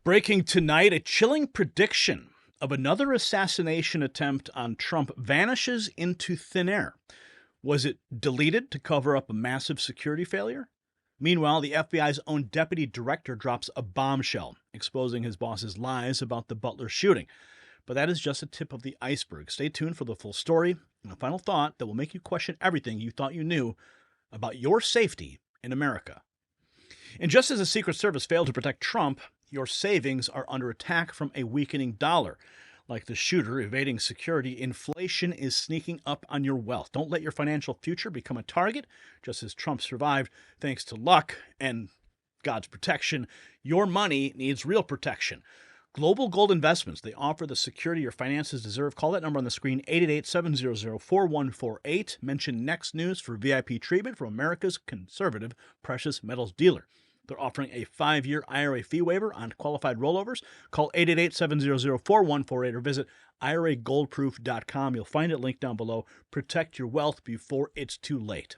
Breaking tonight, a chilling prediction of another assassination attempt on Trump vanishes into thin air. Was it deleted to cover up a massive security failure? Meanwhile, the FBI's own deputy director drops a bombshell, exposing his boss's lies about the Butler shooting. But that is just a tip of the iceberg. Stay tuned for the full story and a final thought that will make you question everything you thought you knew about your safety in America. And just as the Secret Service failed to protect Trump, your savings are under attack from a weakening dollar. Like the shooter evading security, inflation is sneaking up on your wealth. Don't let your financial future become a target. Just as Trump survived thanks to luck and God's protection, your money needs real protection. Global Gold Investments, they offer the security your finances deserve. Call that number on the screen, 888-700-4148. Mention Next News for VIP treatment from America's conservative precious metals dealer. They're offering a 5-year IRA fee waiver on qualified rollovers. Call 888-700-4148 or visit IRAGoldproof.com. You'll find it linked down below. Protect your wealth before it's too late.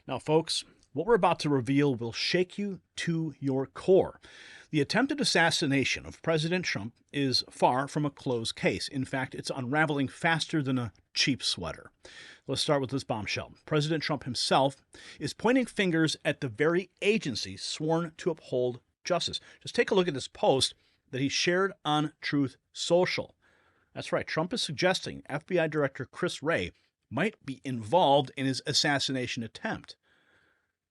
Now, folks, what we're about to reveal will shake you to your core. The attempted assassination of President Trump is far from a closed case. In fact, it's unraveling faster than a cheap sweater. Let's start with this bombshell. President Trump himself is pointing fingers at the very agency sworn to uphold justice. Just take a look at this post that he shared on Truth Social. That's right, Trump is suggesting FBI Director Chris Wray might be involved in his assassination attempt.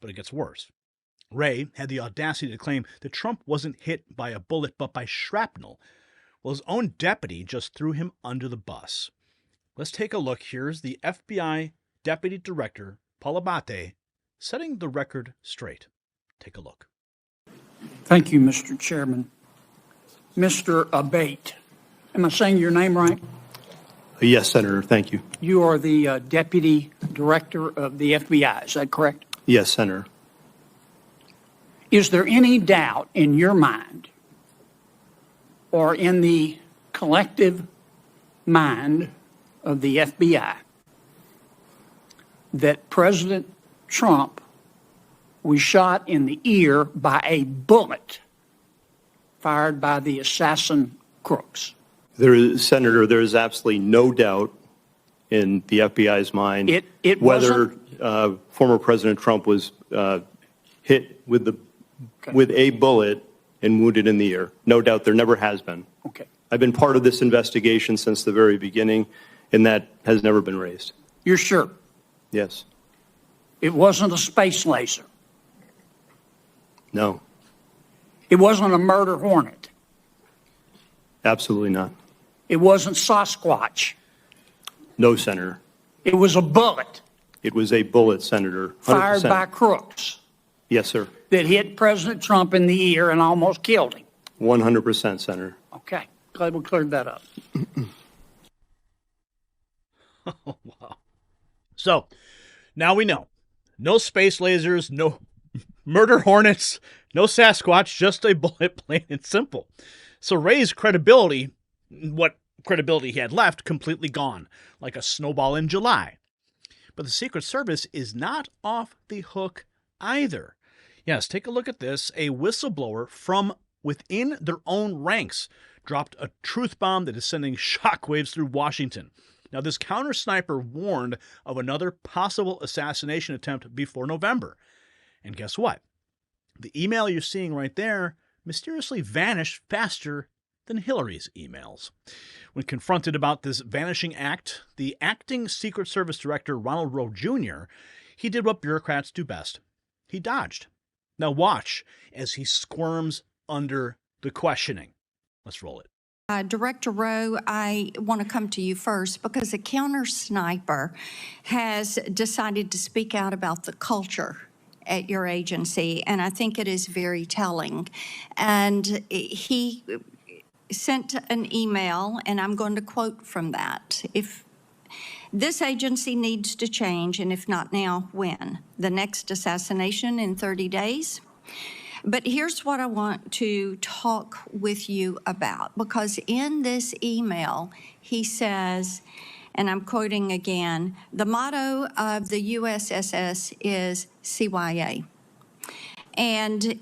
But it gets worse. Wray had the audacity to claim that Trump wasn't hit by a bullet but by shrapnel. Well, his own deputy just threw him under the bus. Let's take a look. Here's the FBI Deputy Director, Paul Abate, setting the record straight. Take a look. Thank you, Mr. Chairman. Mr. Abate, am I saying your name right? Yes, Senator. Thank you. You are the Deputy Director of the FBI, is that correct? Yes, Senator. Is there any doubt in your mind or in the collective mind of the FBI that President Trump was shot in the ear by a bullet fired by the assassin crooks? Senator, there is absolutely no doubt in the FBI's mind whether former President Trump was hit with a bullet and wounded in the ear. No doubt, there never has been. Okay. I've been part of this investigation since the very beginning, and that has never been raised. You're sure? Yes. It wasn't a space laser. No. It wasn't a murder hornet. Absolutely not. It wasn't Sasquatch. No, Senator. It was a bullet. It was a bullet, Senator. 100%. Fired by crooks. Yes, sir. That hit President Trump in the ear and almost killed him. 100%, Senator. Okay. Glad we cleared that up. Oh, wow. So, now we know. No space lasers, no murder hornets, no Sasquatch, just a bullet, plain and simple. So Wray's credibility, what credibility he had left, completely gone, like a snowball in July. But the Secret Service is not off the hook either. Yes, take a look at this. A whistleblower from within their own ranks dropped a truth bomb that is sending shockwaves through Washington. Now, this counter sniper warned of another possible assassination attempt before November. And guess what? The email you're seeing right there mysteriously vanished faster than Hillary's emails. When confronted about this vanishing act, the acting Secret Service Director, Ronald Rowe Jr., he did what bureaucrats do best. He dodged. Now watch as he squirms under the questioning. Let's roll it. Director Rowe, I want to come to you first because a counter sniper has decided to speak out about the culture at your agency, and I think it is very telling. And he sent an email, and I'm going to quote from that. If this agency needs to change, and if not now, when? The next assassination in 30 days? But here's what I want to talk with you about, because in this email, he says, and I'm quoting again, the motto of the USSS is CYA. And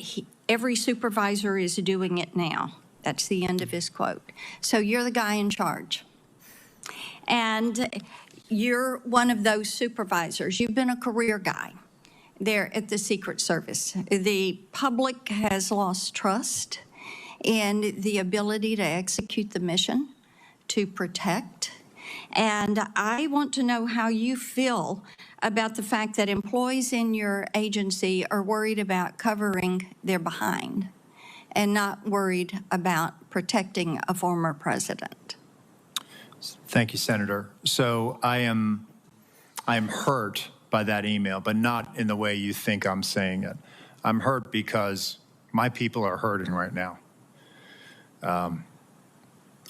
Every supervisor is doing it now. That's the end of his quote. So you're the guy in charge. And you're one of those supervisors. You've been a career guy there at the Secret Service. The public has lost trust in the ability to execute the mission, to protect. And I want to know how you feel about the fact that employees in your agency are worried about covering their behind and not worried about protecting a former president. Thank you, Senator. So I am hurt by that email, but not in the way you think I'm saying it. I'm hurt because my people are hurting right now.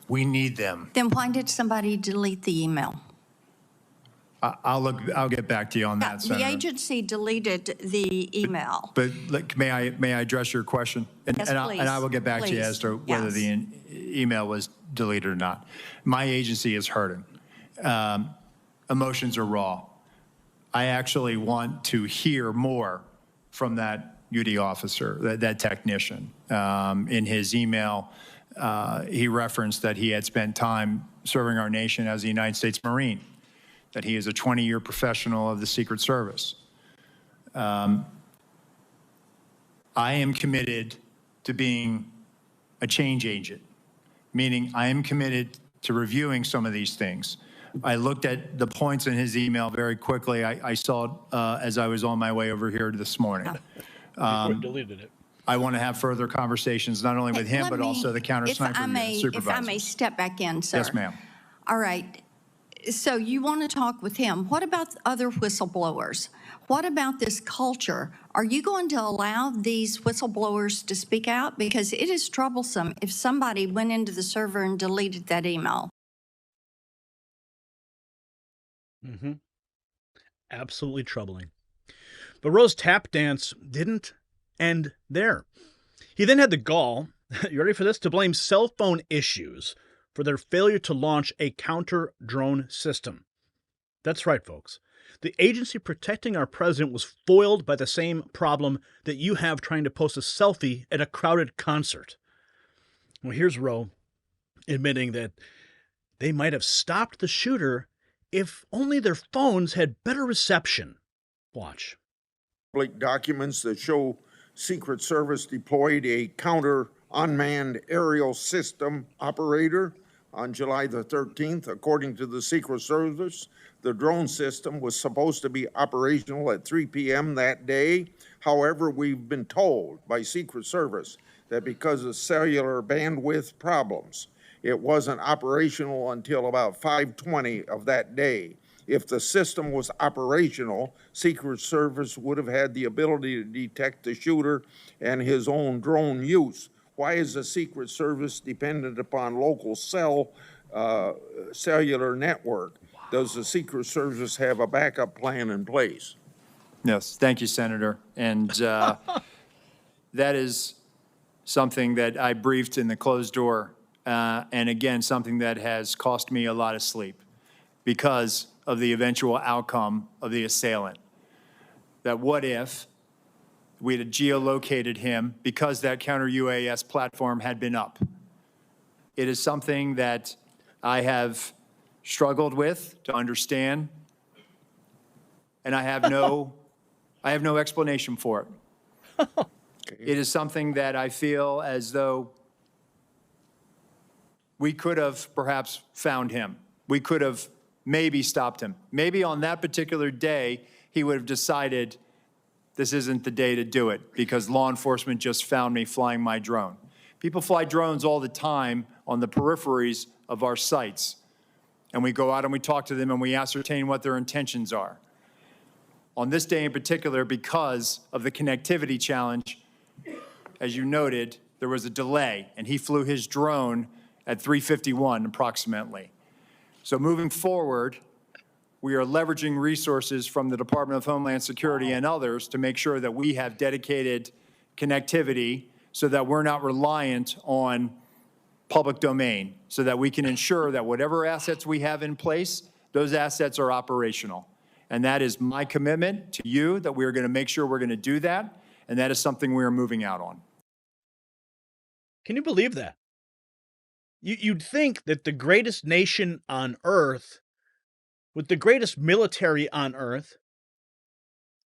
We need them. Then why did somebody delete the email? I'll get back to you on that, Senator. The agency deleted the email. But may I address your question? Yes, please. And I will get back to you as to whether Yes. the email was deleted or not. My agency is hurting. Emotions are raw. I actually want to hear more from that UD officer, that technician. In his email, he referenced that he had spent time serving our nation as a United States Marine, that he is a 20-year professional of the Secret Service. I am committed to being a change agent, meaning I am committed to reviewing some of these things. I looked at the points in his email very quickly. I saw it as I was on my way over here this morning. Deleted it. I want to have further conversations, not only with him, but also the counter-sniper supervisors. If I may step back in, sir. Yes, ma'am. All right. So you want to talk with him. What about other whistleblowers? What about this culture? Are you going to allow these whistleblowers to speak out? Because it is troublesome if somebody went into the server and deleted that email. Mm-hmm. Absolutely troubling. But Roe's tap dance didn't end there. He then had the gall, you ready for this, to blame cell phone issues for their failure to launch a counter-drone system. That's right, folks. The agency protecting our president was foiled by the same problem that you have trying to post a selfie at a crowded concert. Well, here's Roe admitting that they might have stopped the shooter if only their phones had better reception. Watch. Public documents that show Secret Service deployed a counter unmanned aerial system operator on July the 13th. According to the Secret Service, the drone system was supposed to be operational at 3 p.m. that day. However, we've been told by Secret Service that because of cellular bandwidth problems, it wasn't operational until about 5:20 of that day. If the system was operational, Secret Service would have had the ability to detect the shooter and his own drone use. Why is the Secret Service dependent upon local cellular network? Does the Secret Service have a backup plan in place? Yes, thank you, Senator. And that is something that I briefed in the closed door, and again, something that has cost me a lot of sleep because of the eventual outcome of the assailant. That what if we had geolocated him because that counter-UAS platform had been up? It is something that I have struggled with to understand, and I have no explanation for it. It is something that I feel as though we could have perhaps found him. We could have maybe stopped him. Maybe on that particular day, he would have decided this isn't the day to do it because law enforcement just found me flying my drone. People fly drones all the time on the peripheries of our sites. And we go out and we talk to them and we ascertain what their intentions are. On this day in particular, because of the connectivity challenge, as you noted, there was a delay and he flew his drone at 3:51 approximately. So moving forward, we are leveraging resources from the Department of Homeland Security and others to make sure that we have dedicated connectivity so that we're not reliant on public domain, so that we can ensure that whatever assets we have in place, those assets are operational. And that is my commitment to you, that we are going to make sure we're going to do that, and that is something we are moving out on. Can you believe that? You'd think that the greatest nation on earth, with the greatest military on earth,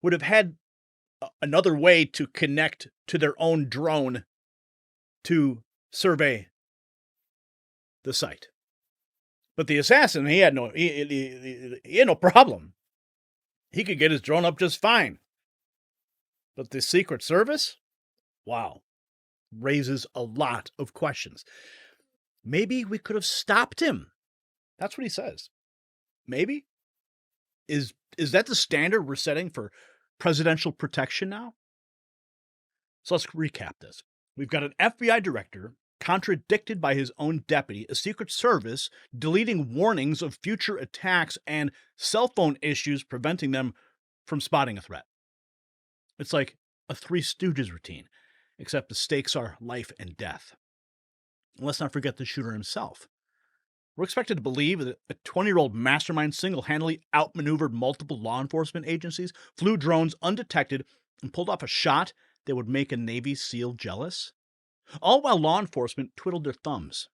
would have had another way to connect to their own drone to survey the site. But the assassin, he had no problem. He could get his drone up just fine. But the Secret Service, wow, raises a lot of questions. Maybe we could have stopped him. That's what he says. Maybe. Is that the standard we're setting for presidential protection now? So let's recap this. We've got an FBI director contradicted by his own deputy, a Secret Service deleting warnings of future attacks, and cell phone issues preventing them from spotting a threat. It's like a Three Stooges routine, except the stakes are life and death. And let's not forget the shooter himself. We're expected to believe that a 20-year-old mastermind single-handedly outmaneuvered multiple law enforcement agencies, flew drones undetected, and pulled off a shot that would make a Navy SEAL jealous? All while law enforcement twiddled their thumbs.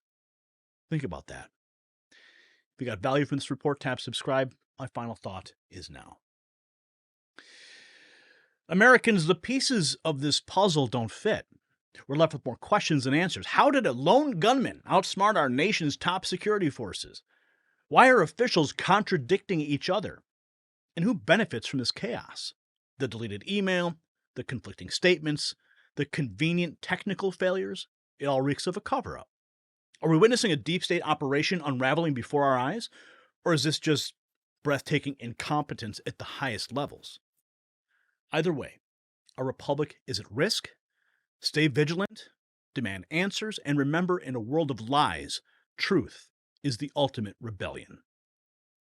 Think about that. If you got value from this report, tap subscribe. My final thought is now. Americans, the pieces of this puzzle don't fit. We're left with more questions than answers. How did a lone gunman outsmart our nation's top security forces? Why are officials contradicting each other? And who benefits from this chaos? The deleted email, the conflicting statements, the convenient technical failures? It all reeks of a cover-up. Are we witnessing a deep state operation unraveling before our eyes? Or is this just breathtaking incompetence at the highest levels? Either way, our republic is at risk. Stay vigilant, demand answers, and remember, in a world of lies, truth is the ultimate rebellion.